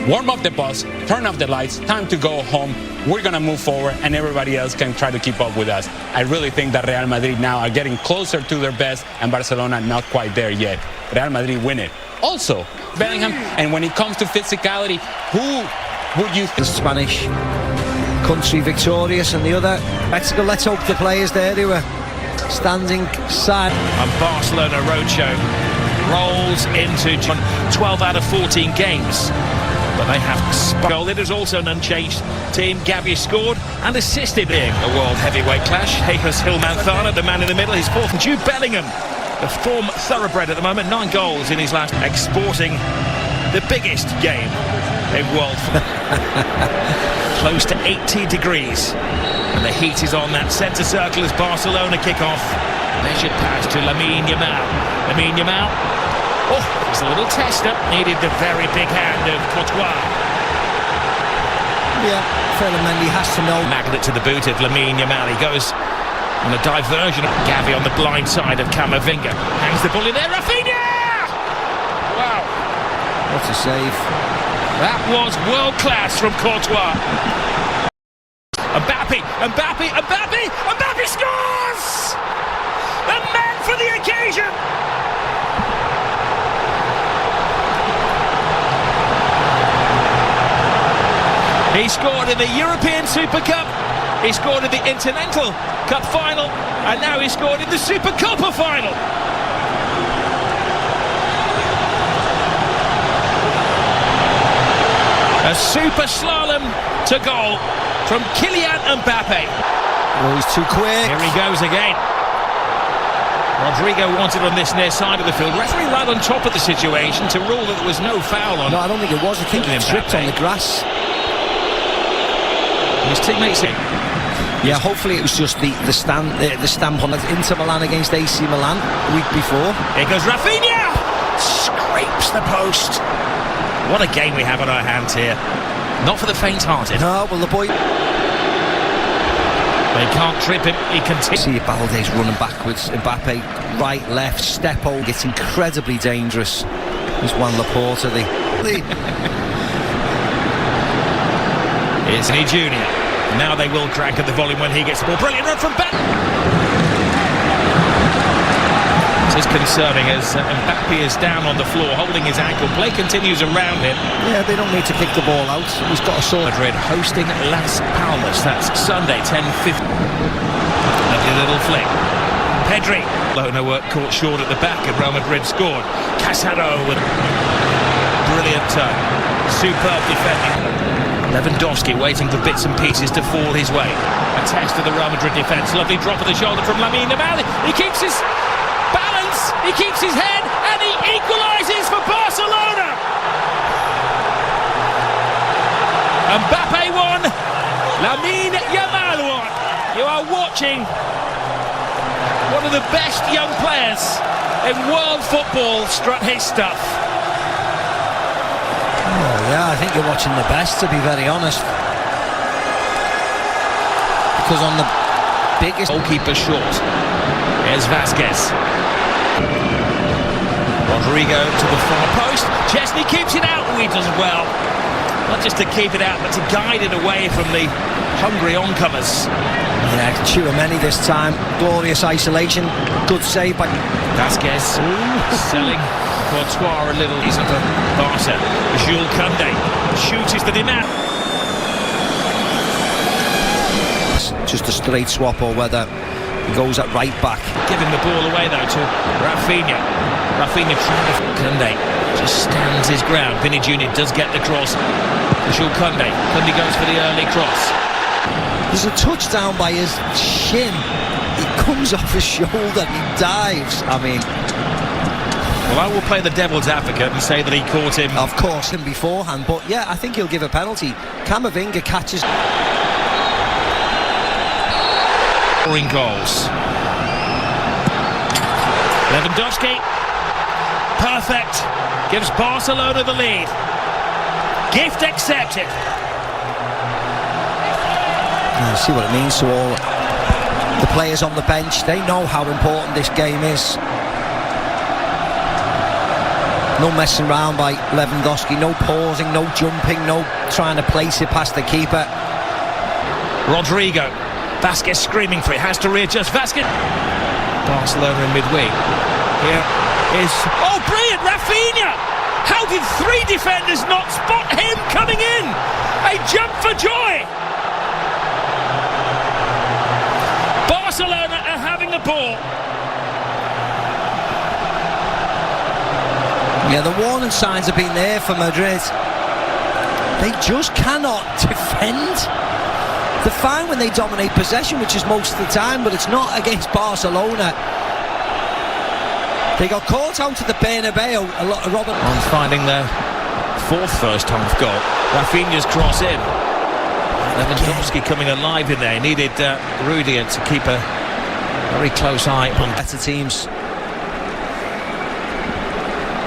warm up the bus, turn off the lights, time to go home. We're going to move forward and everybody else can try to keep up with us. I really think that Real Madrid now are getting closer to their best and Barcelona not quite there yet. Real Madrid win it. Also, Bellingham, and when it comes to physicality, who would you think? The Spanish country victorious and the other Mexico. Let's hope the players there who are standing side. And Barcelona roadshow rolls into 12 out of 14 games. But they have goal. It is also an unchanged team. Gavi scored and assisted in a world heavyweight clash. Jesus Hilmanzana, the man in the middle, his fourth. Jude Bellingham, the form thoroughbred at the moment, 9 goals in his last, exporting the biggest game in world. Close to 80 degrees. And the heat is on that centre circle as Barcelona kick off. Measured pass to Lamine Yamal. Lamine Yamal. Oh, it's a little tester. Needed the very big hand of Courtois. Yeah, Mendy has to know. Magnet to the boot of Lamine Yamal. He goes on a diversion. Gavi on the blind side of Camavinga. Hangs the ball in there. Rafinha! Wow. What a save. That was world class from Courtois. Mbappé scores! The man for the occasion! He scored in the European Super Cup, he scored in the Intercontinental Cup final, and now he scored in the Super Copa final. A super slalom to goal from Kylian Mbappé. Oh, he's too quick. Here he goes again. Rodrygo wanted on this near side of the field. Referee right on top of the situation to rule that there was no foul on. No, I don't think it was. I think he tripped on the grass. His teammates in. Yeah, hopefully it was just the stamp on Inter Milan against AC Milan the week before. Here goes Rafinha! Scrapes the post. What a game we have on our hands here. Not for the faint-hearted. No, well the boy... They can't trip him, he continues. See Balde's running backwards. Mbappé, right, left, step over. It's incredibly dangerous. There's Juan Laporta, It's Júnior. Now they will crank at the volume when he gets the ball. Brilliant run from back. This is concerning as Mbappé is down on the floor holding his ankle. Play continues around him. Yeah, they don't need to kick the ball out. He's got a sword. Madrid hosting Las Palmas. That's Sunday, 10:50. Lovely little flick. Pedri. Barcelona work caught short at the back and Real Madrid scored. Casado with brilliant turn. Superb defending. Lewandowski waiting for bits and pieces to fall his way. A test of the Real Madrid defence. Lovely drop of the shoulder from Lamine Yamal. He keeps his balance, he keeps his head, and he equalises for Barcelona. Mbappé won, Lamine Yamal won. You are watching one of the best young players in world football strut his stuff. Oh, yeah, I think you're watching the best, to be very honest. Because on the biggest... Goalkeeper short. Here's Vasquez. Rodrygo to the far post. Chesney keeps it out. Oh, he does well. Not just to keep it out, but to guide it away from the hungry oncomers. Yeah, Tchouaméni this time. Glorious isolation. Good save by Vasquez. Selling Courtois a little. He's up for Barca. Jules Koundé. Shoot is the demand. Just a straight swap or whether he goes at right back. Giving the ball away though to Rafinha. Rafinha trying to... Koundé just stands his ground. Vini Júnior does get the cross. Jules Koundé. Koundé goes for the early cross. There's a touchdown by his shin. He comes off his shoulder. He dives. I mean... Well, I will play the devil's advocate and say that he caught him. Of course, him beforehand. But yeah, I think he'll give a penalty. Camavinga catches... Scoring goals. Lewandowski, perfect, gives Barcelona the lead. Gift accepted. You see what it means to all the players on the bench. They know how important this game is. No messing around by Lewandowski, no pausing, no jumping, no trying to place it past the keeper. Rodrygo. Vasquez screaming for it, has to readjust. Vasquez. Barcelona in midweek. Here is... Oh, brilliant! Rafinha! How did 3 defenders not spot him coming in? A jump for joy! Barcelona are having the ball. Yeah, the warning signs have been there for Madrid. They just cannot defend. They're fine when they dominate possession, which is most of the time, but it's not against Barcelona. They got caught out at the Bernabeu. A lot of Robin on finding their 4th first-half goal. Rafinha's cross in. Lewandowski coming alive in there. He needed Rudiger to keep a very close eye on better teams.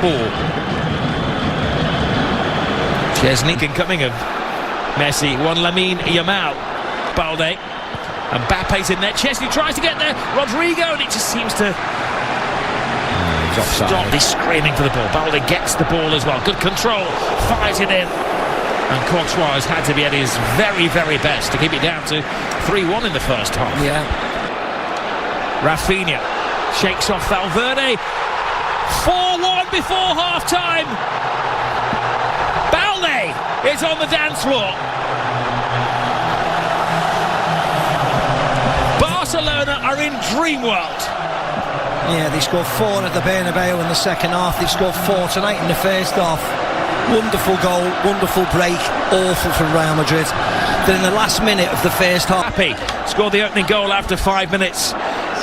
Ball. Chesney coming of Messi. One Lamine, Yamal. Balde. And Mbappé's in there. Chesney tries to get there. Rodrygo, and it just seems to stop. He's screaming for the ball. Balde gets the ball as well. Good control. Fires it in. And Courtois has had to be at his very, very best to keep it down to 3-1 in the first half. Yeah. Rafinha shakes off Valverde. 4-1 before half-time. Balde is on the dance floor. Barcelona are in dream world. Yeah, they scored 4 at the Bernabeu in the second half. They scored 4 tonight in the first half. Wonderful goal, wonderful break, awful from Real Madrid. Then in the last minute of the first half, Happy scored the opening goal after 5 minutes.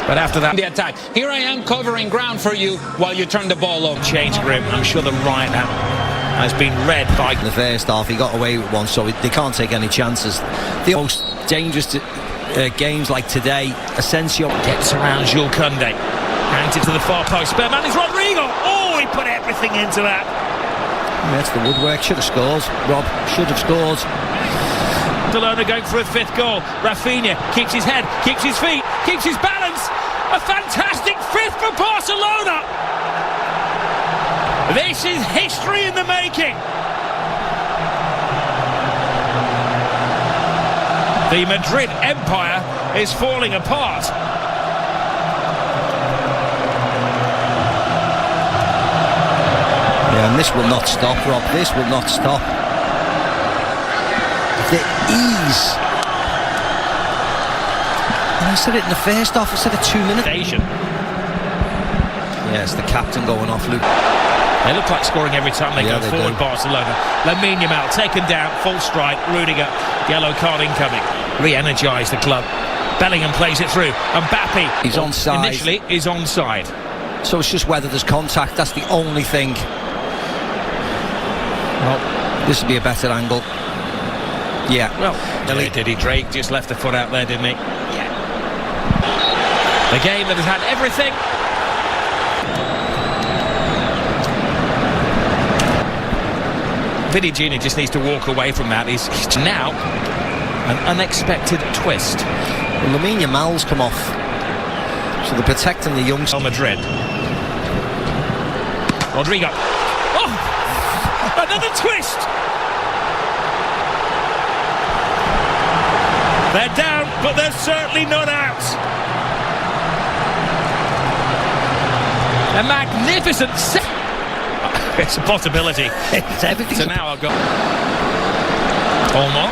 But after that, the attack. Here I am covering ground for you while you turn the ball over. Change grim. I'm sure the right has been read by in the first half. He got away with one, so they can't take any chances. The most dangerous games like today, Asensio gets around Jules Koundé, hangs it to the far post. Spare man is Rodrygo. Oh, he put everything into that. That's the woodwork. Should have scored. Rob should have scored. Barcelona going for a 5th goal. Rafinha keeps his head, keeps his feet, keeps his balance. A fantastic 5th for Barcelona. This is history in the making. The Madrid empire is falling apart. Yeah, and this will not stop, Rob. This will not stop. The ease. And I said it in the first half. I said a 2-minute. Yes, the captain going off, Luka. They look like scoring every time they go forward, do. Barcelona. Lamine Yamal taken down, full strike. Rudiger, yellow card incoming. Re-energise the club. Bellingham plays it through. Mbappé, he's onside. Initially, is onside. So it's just whether there's contact. That's the only thing. Well, this would be a better angle. Yeah. Well, did he? Drake just left the foot out there, didn't he? Yeah. The game that has had everything. Vinny Júnior just needs to walk away from that. He's now an unexpected twist. Well, Lamine Yamal's come off, so they're protecting the youngster. Madrid. Rodrygo. Oh, another twist. They're down, but they're certainly not out. A magnificent set. It's a possibility. It's everything. So now I've got Olmo.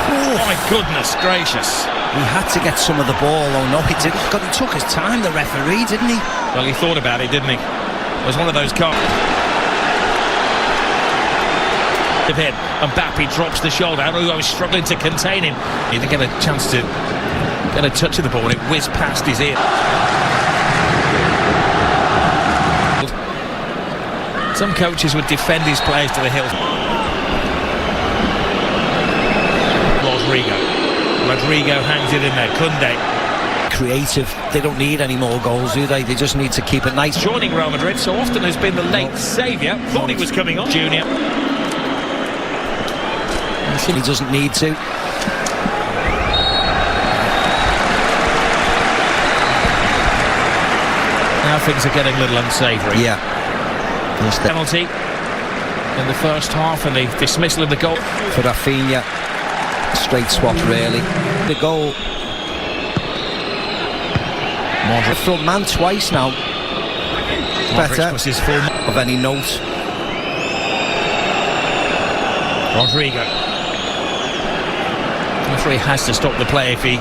Oh my goodness gracious. He had to get some of the ball. Oh no, he didn't. God, he took his time, the referee, didn't he? Well, he thought about it, didn't he? It was one of those cards. Hit. Mbappé drops the shoulder. Rodrygo was struggling to contain him. He didn't get a chance to get a touch of the ball and it whizzed past his ear. Some coaches would defend his players to the hilt. Rodrygo hangs it in there. Koundé. Creative. They don't need any more goals, do they? They just need to keep it nice. Joining Real Madrid so often has been the late saviour. Thought he was coming on. Júnior. He doesn't need to. Now Now things are getting a little unsavoury. Yeah. Penalty in the first half and the dismissal of the goal. For Rafinha, straight swap really. The goal. Modrić. Front man twice now. Modrić Better was his full of any note. Rodrygo. The referee has to stop the play if he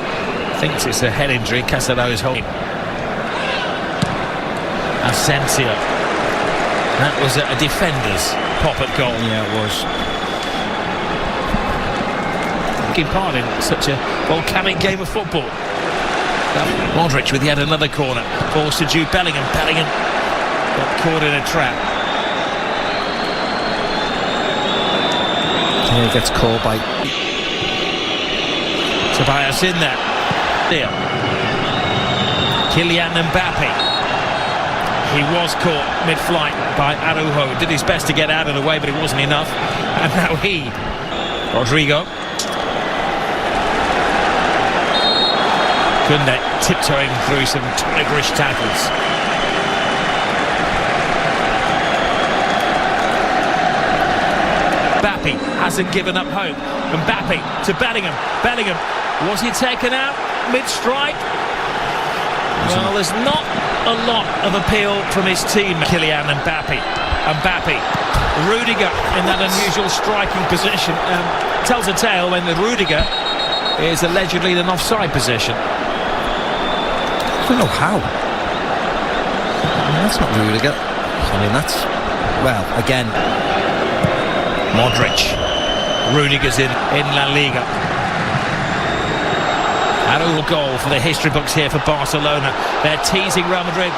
thinks it's a head injury. Casado is holding. Asensio. That was a defender's pop at goal. Yeah, it was. Taking part in such a volcanic game of football. Modrić with yet another corner. Falls to Jude Bellingham. Bellingham got caught in a trap. Yeah, he gets caught by Tobias in there. There. Kylian Mbappé. He was caught mid-flight by Araujo. Did his best to get out of the way, but it wasn't enough. And now Rodrygo. Kunde tiptoeing through some tigerish tackles. Mbappé hasn't given up hope. Mbappé to Bellingham. Bellingham, was he taken out mid-strike? Well, there's not a lot of appeal from his team. Kylian Mbappé. Rudiger in that unusual striking position. Tells a tale when the Rudiger is allegedly in an offside position. I don't know how. I mean, that's not Rudiger. I mean, that's... Well, again... Modrić. Rudiger's in La Liga. Araujo goal for the history books here for Barcelona. They're teasing Real Madrid.